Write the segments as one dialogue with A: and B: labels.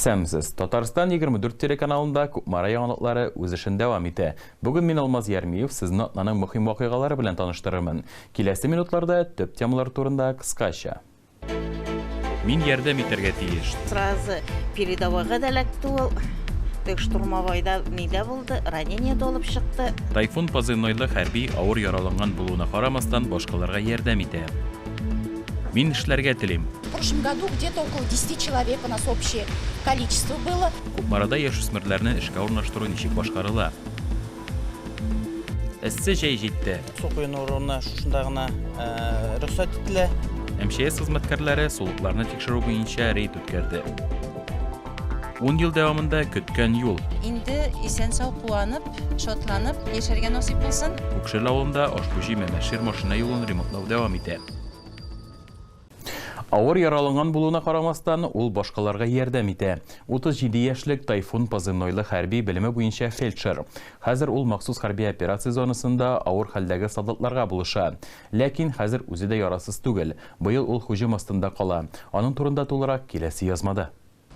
A: Исәмсез, Татарстан 24 телеканалында Кукмара яңалыклары үз эшен дәвам итә. Бүген мин Алмаз Ярмиев сезне аның мөһим вакыйгалары белән таныштырырмын. Киләсе минутларда төп темалар турында кыскача. Мин ярдәм итәргә тиеш.
B: Сразу передовойга да эләкте ул. Штурмовойда нидә булды? Ранение толып чыкты.
A: Тайфун позывнойлы хәрби авыр яраланган булуына карамастан башкаларга ярдәм итә. Мин эшләргә телим.
C: В прошлом году где-то около 10 человек у нас общее количество было.
A: Кукмарада яшүсмерләрне эшкә урнаштыру ничек башкарыла? Эссе җәй җитте.
D: Су куен урынына шушында гына рөхсәт ителә.
A: МЧС хезмәткәрләре сулыкларны тикшерү буенча рейд үткәрде. 10 ел дәвамында көткән юл.
E: Инде исән-сау куанып, шатланып яшәргә насыйп булсын.
A: Укшел авылында Ашбүҗи Мәмәшир машина юлын ремонтлау дәвам итә. Авыр яраланган булуына карамастан, ул башкаларга ярдәм итә. 37 яшьлек Тайфун позывнойлы хәрби белеме буенча фельдшер. Хәзер ул махсус хәрби операция зонасында авыр хәлдәге солдатларга булыша. Ләкин хәзер үзе дә ярасыз түгел. Быел ул һөҗүм астында кала. Аның турында тулырак киләсе язмада.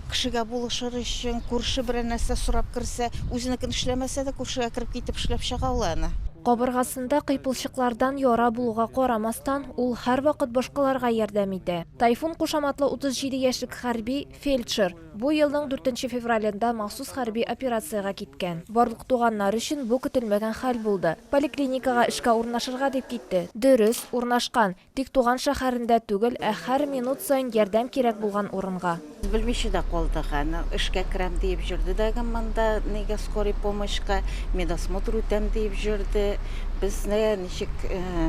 B: Кешегә булышыр өчен күрше берәр нәрсә сорап кирсә, үзенекен эшләмәсә дә күршегә кирип китеп эшләп чыга ул аны.
F: Кабыргасында кыйпылчыклардан яра булуга карамастан, ул һәр вакыт башкаларга ярдәм итә. Тайфун кушаматлы 37 яшьлек хәрби фельдшер бу елның 4 февралендә махсус хәрби операциягә киткән. Барлык туганнар өчен бу көтелмәгән хәл булды. Поликлиникага эшкә урнашырга дип китте. Дөрес, урнашкан, тик туган шәһәрендә түгел, ә һәр минут саен ярдәм кирәк булган урынга.
B: Белмичә дә калдык аны. Эшкә керәм дип җөрде дәгән монда, нигә скорый помощька, медосмотр үтәм дип җөрде. Безне ничек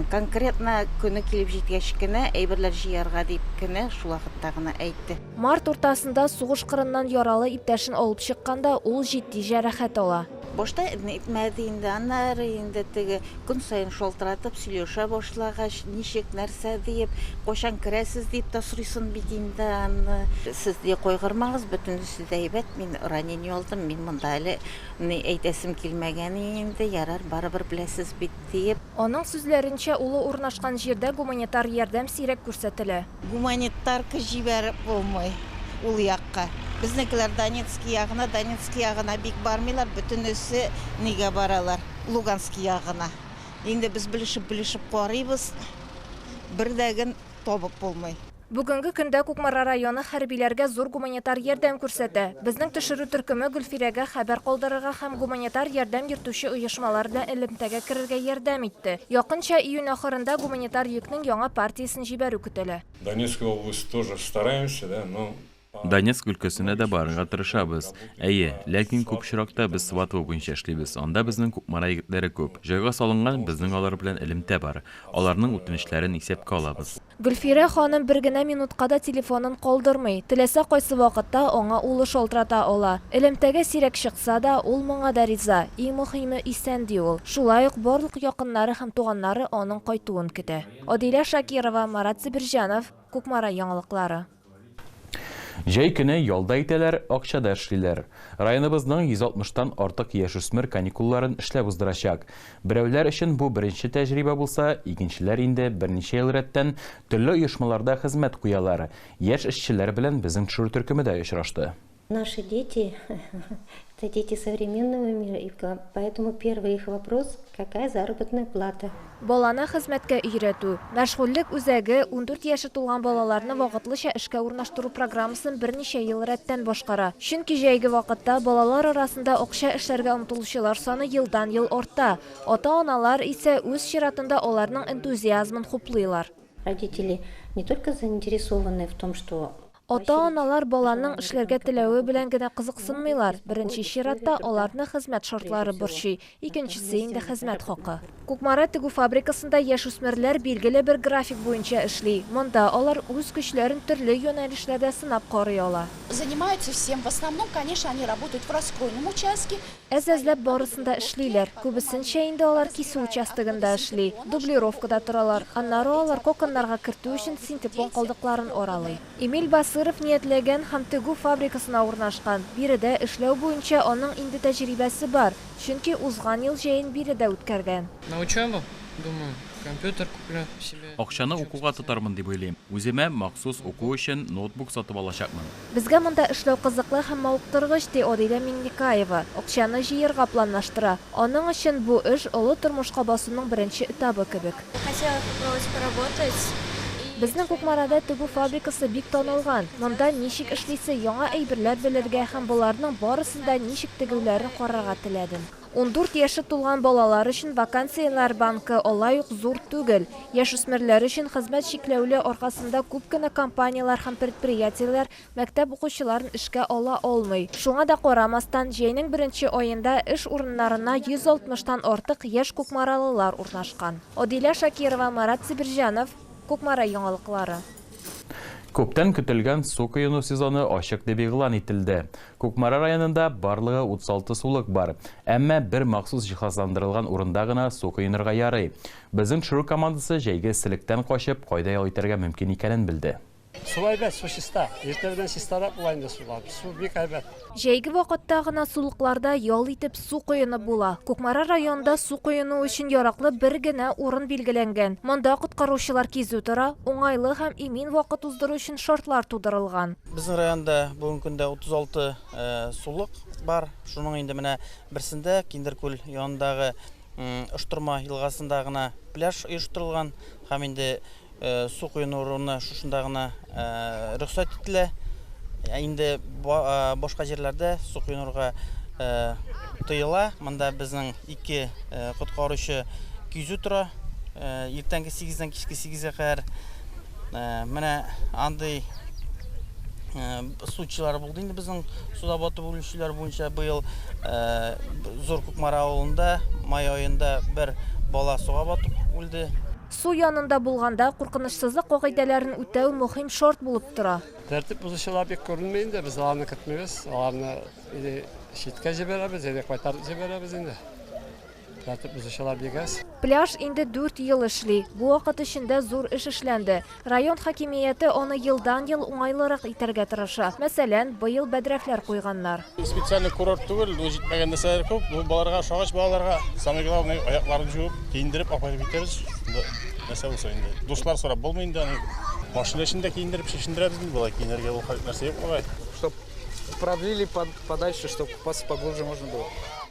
B: конкретно көне килеп җиткәч кенә әйберләр җыярга дип кенә шул вакытта гына әйтте.
F: Март уртасында сугыш кырыннан яралы иптәшен алып чыкканда, ул җитди җәрәхәт ала.
B: Башта әйтмәде инде, аннары инде теге көн саен шалтыратып сөйләшә башлагач, ничек нәрсә дип, кайчан керәсез дип та сорыйсын бит инде аны. Сез дә кайгырмагыз, бөтенесе дә әйбәт, мин ранение алдым, мин монда әле әйтәсем килмәгән инде, ярар барыбер беләсез бит дип.
F: Аның сүзләренчә, улы урнашкан җирдә гуманитар ярдәм сирәк күрсәтелә.
B: Гуманитарка җибәреп булмый ул якка. Безнекеләр Донецкий ягына бик бармыйлар, бөтенесе нигә баралар? Луганский ягына. Инде без белешеп карыйбыз, бердәген табып булмый.
F: Бүгенге көндә Кукмара районы хәрбиләргә зур гуманитар ярдәм күрсәтә. Безнең төшерү төркеме Гөлфирәгә хәбәр калдырырга һәм гуманитар ярдәм йөртүче оешмалар белән элемтәгә керергә ярдәм итте. Якынча июнь ахырында гуманитар йөкнең яңа партиясын җибәрү көтелә.
G: Донецкая область тоже стараемся, да, но
A: Донецк өлкәсенә дә барырга тырышабыз. Әйе, ләкин күп чиракта без Сватово буенча эшлибез. Анда безнең Кукмара егетләре күп. Җайга салынган безнең алар белән элемтә бар. Аларның үтенечләрен исәпкә алабыз.
F: Гөлфирә ханым бер генә минутка да телефонын калдырмый. Теләсә кайсы вакытта аңа улы шалтырата ала. Элемтәгә сирәк чыкса да, ул моңа да риза. Иң мөһиме исән ди ул. Шулай ук барлык якыннары һәм туганнары аның кайтуын көтә. Адилә Шакирова, Марат Сибирҗанов, Кукмара яңалыклары.
A: Җәй көне ялда итәләр, акчада эшлиләр. Районыбызның 160-тан артык яшүсмер каникулларын эшләп уздырачак. Берәүләр өчен бу беренче тәҗрибә булса, икенчеләр инде берничә ел рәттән төрле оешмаларда хезмәт куялар. Яшь эшчеләр белән безнең төшерү төркеме дә очрашты.
H: Наши дети – это дети современного мира, и поэтому первый их вопрос – какая заработная плата?
F: Баланы хезмәткә өйрәтү. Мәшгульлек үзәге 14 яше тулган балаларны вакытлыча эшкә урнаштыру программасын берничә ел рәттән башкара. Чөнки җәйге вакытта балалар арасында акча эшләргә омтылучылар саны елдан-ел арта. Ата-аналар исә үз чиратында аларның энтузиазмын хуплыйлар.
H: Родители не только заинтересованы в том, что
F: Ата-аналар баланың эшләргә теләве белән генә кызыксынмыйлар. Беренче чиратта аларны хезмәт шартлары борчый, икенчесе инде хезмәт хакы. Кукмара тегү фабрикасында яшүсмерләр билгеле бер график буенча эшли. Монда алар үз көчләрен төрле юнәлешләрдә сынап карый ала.
C: Занимаются всем. В основном, конечно, они работают в раскройном участке.
F: Әзәзләп барысында эшлиләр. Күбесенчә инде алар кисү участогында эшли. Дублировкада торалар. Аннары алар коконнарга кертү өчен синтепон калдыкларын оралый. Эмиль Басыров ниятләгән һәм тегү фабрикасына урнашкан. Биредә эшләү буенча аның инде тәҗрибәсе бар. Чөнки узган ел җәен биредә үткәргән.
I: На учебу? Думаю, компьютер куплю себе.
A: Акчаны укуга тотармын дип уйлыйм. Үземә махсус уку өчен ноутбук сатып алачакмын.
F: Безгә монда эшләү кызыклы һәм мавыктыргыч, ди Одилә Миңлекаева. Акчаны җыярга планлаштыра. Аның өчен бу эш олы тормышка басуның беренче этабы кебек.
C: Хотела попробовать поработать.
F: Безнең Кукмарада тегү фабрикасы бик танылган. Монда ничек эшлисе яңа әйберләр белергә һәм буларның барысында ничек тегүләрен карарга теләдем. 14 яшы тулган балалар өчен вакансиялар банкы алай ук зур түгел. Яшүсмерләр өчен хезмәт чикләүле аркасында күп кенә компаниялар һәм предприятиеләр мәктәп укучыларын эшкә ала алмый. Шуңа да карамастан, җәйнең беренче аенда эш урыннарына 160тан артык яшь кукмаралылар урнашкан. Одилә Шакирова, Марат Сибирҗанов, Кукмара яңалыклары.
A: Күптән көтелгән су коену сезоны ачык дип игълан ителде. Кукмара районында барлыгы 36 сулык бар. Әмма бер махсус җиһазландырылган урында гына су коенырга ярый. Безнең шыру командасы җәйге селектән качып, кайда ял итәргә мөмкин икәнен билде.
J: Сулайбәт, су чиста. Иртәдән чистарак булайында сулар. Су бик әйбәт.
F: Җәйге вакытта гына сулыкларда ял итеп су коены була. Кукмара районында су коену өчен яраклы бер генә урын билгеләнгән. Монда коткаручылар кизү тора, уңайлы һәм имин вакыт уздыру өчен шартлар тудырылган.
D: Безнең районда бүгенге көндә 36 сулык бар. Шуның инде менә берсендә Киндеркүл янындагы Оштырма елгасында гына пляж оештырылган һәм инде су коену урыны шушында гына рөхсәт ителә. Инде башка җирләрдә су коенырга тыела. Монда безнең 2 коткаручы кизү тора. Иртәнге 8-дән кичке 8-гә кадәр менә андый сучылар булды инде безнең суда батып үлүчеләр буенча быел Зур Кукмара авылында май аенда бер бала суга батып үлде.
F: Су янында булганда куркынычсызлык кагыйдәләрен үтәү мөһим шарт булып тора.
J: Тәртип бузучылар бик күренмәй инде. Без аларны көтмәбез. Аларны читкә җибәрәбез, кайтарып җибәрәбез инде. Тәртип бузучылар бик аз.
F: Пляж инде 4 ел эшли. Бу вакыт эчендә зур эш эшләнде. Район хакимияте аны елдан-ел уңайлырак итәргә тырыша. Мәсәлән, быел бәдрәфләр куйганнар.
K: Специальный курорт түгел, җитмәгән нәрсәләр күп. Бу балаларга, шагач балаларга самый главный аякларын җуып, киендереп апарып китәбез. Нәрсә булса инде. Дуслар сорап булмый инде. Машина эчендә киендереп чишендерәбез инде балалар киенергә ул нәрсә юк бугай.
L: Чтоб продлили подальше, чтобы купаться поглубже можно было.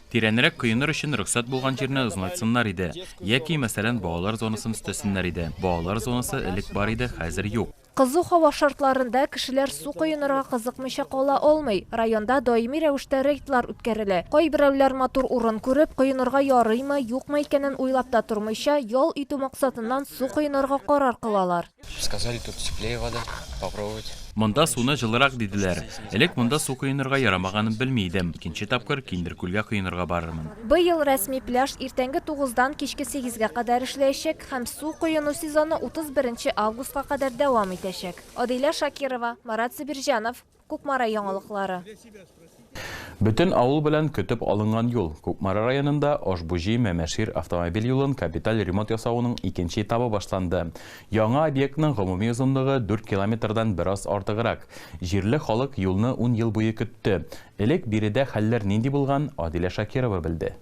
A: Тирәнрәк коеныр өчен рөхсәт булган җирне озынайтсыннар иде. Яки мәсәлән балалар зонасын өстәсеннәр иде. Балалар зонасы элек бар иде, хәзер юк.
F: Кызу һава шартларында кешеләр су коенырга кызыкмыйча кала алмый. Районда даими рәвештә рейдлар үткәрелә. Кайберәүләр матур урын күреп, коенырга ярыймы, юкмы икәнен уйлап та тормыйча, ял итү максатыннан су коенырга карар кылалар.
I: Сказали, тут теплее вода, попробовать.
A: Монда суны жылырак диделәр. Элек монда су коенырга ярамаганын белмидем. Икенче тапкыр Киндеркүлгә коенырга барырмын.
F: Быел рәсми пляж иртәнге 9-дан кичке 8-гә кадәр эшләячәк һәм су коену сезоны 31 августка кадәр дәвам итәчәк. Одилә Шакирова, Марат Сибирҗанов, Кукмара яңалыклары.
A: Бүтән авыл белән көтеп алынган юл. Кукмара районында Ошбужи-Мәмәшир автомобиль юлын капиталь ремонт ясауның икенче этабы башланды. Яңа объектның гомуми озынлыгы 4 километрдан бераз артыграк. Җирле халык юлны 10 ел буе көтте. Элек биредә хәлләр нинди булган, Одилә Шакирова белде.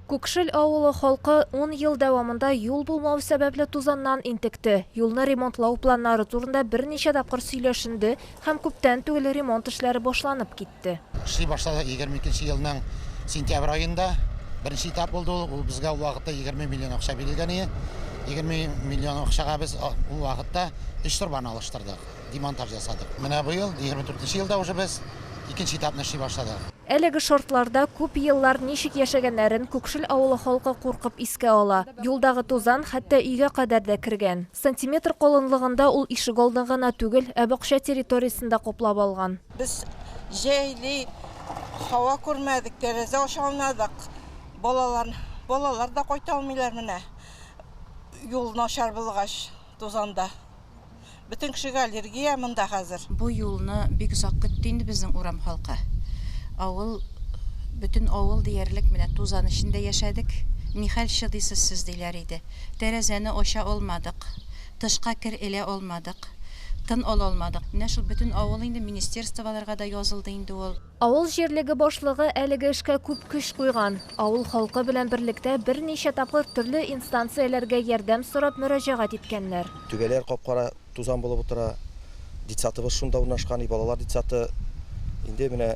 A: Күкшел авылы халкы 10 ел дәвамында юл булмау сәбәпле тузаннан интекте. Юлны ремонтлау планнары турында берничә тапкыр сөйләшенде һәм күптән түгел ремонт эшләре башланып китте.
M: Эшли башлады 22 елның сентябрь аенда. Беренче этап булды ул безгә ул вакытта 20 миллион акча бирелгән иде. 20 миллион акчага без ул вакытта 3 торбаны алыштырдык, демонтаж ясадык. Менә быел 24 елда уже без икенче этапны эшли башладык. Әлеге шартларда күп еллар ничек яшәгәннәрен Күкшел авылы халкы куркып искә ала. Юлдагы тузан хәтта өйгә кадәр дә кергән. Сантиметр калынлыгында ул ишек алдын гына түгел, ә бакча территориясендә каплап алган.
N: Без җәйли һава күрмәдек, тәрәзә ача алмадык. Балалар да кайта алмыйлар менә. Юл начар булгач тузанда. Бүтән кешегә аллергия монда хәзер.
E: Бу юлны бик озак көтте инде безнең урам халкы. Авыл, бүтән авыл диярлек менә тузан эчендә яшәдек. Нихәл шыдыйсыз сез диләр иде. Тәрәзәне ача алмадык. Тышка кер элә алмадык. тын олмадык. Менә шул бөтен авыл инде министерстволарга да язылды инде ул.
F: Авыл җирлеге башлыгы әлеге эшкә күп көч куйган. Авыл халкы белән берлектә берничә тапкыр төрле инстанцияләргә ярдәм сорап мөрәҗәгать иткәннәр.
O: Түгәләр капкара тузан булып утыра. Дитсатыбыз шунда урнашкан, балалар дитсаты. Инде менә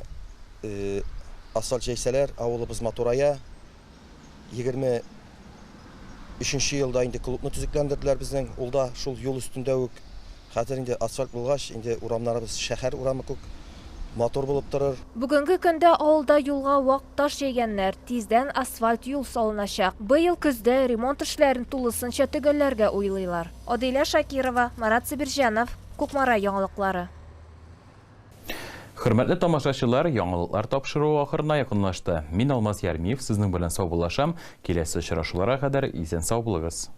O: асфальт җәйсәләр, авылыбыз матурая. 23 елда инде клубны төзекләндерделәр безнең. Ул да шул юл өстендә үк. Хәзер инде асфальт булгач, инде урамнарыбыз шәһәр урамы күк. Мотор булып торыр.
F: Бүгенге көндә авылда юлга вак таш җәйгәннәр. Тиздән асфальт юл салыначак. Быел көздә ремонт эшләрен тулысынча төгәлләргә уйлыйлар. Адилә Шакирова, Марат Сибирҗанов, Кукмара яңалыклары.
A: Хөрмәтле тамашачылар, яңалыклар тапшыру ахырына якынлашты. Мин Алмаз Ярмиев, сезнең белән саубуллашам. Киләсе очрашуларга кадәр исән сау булыгыз.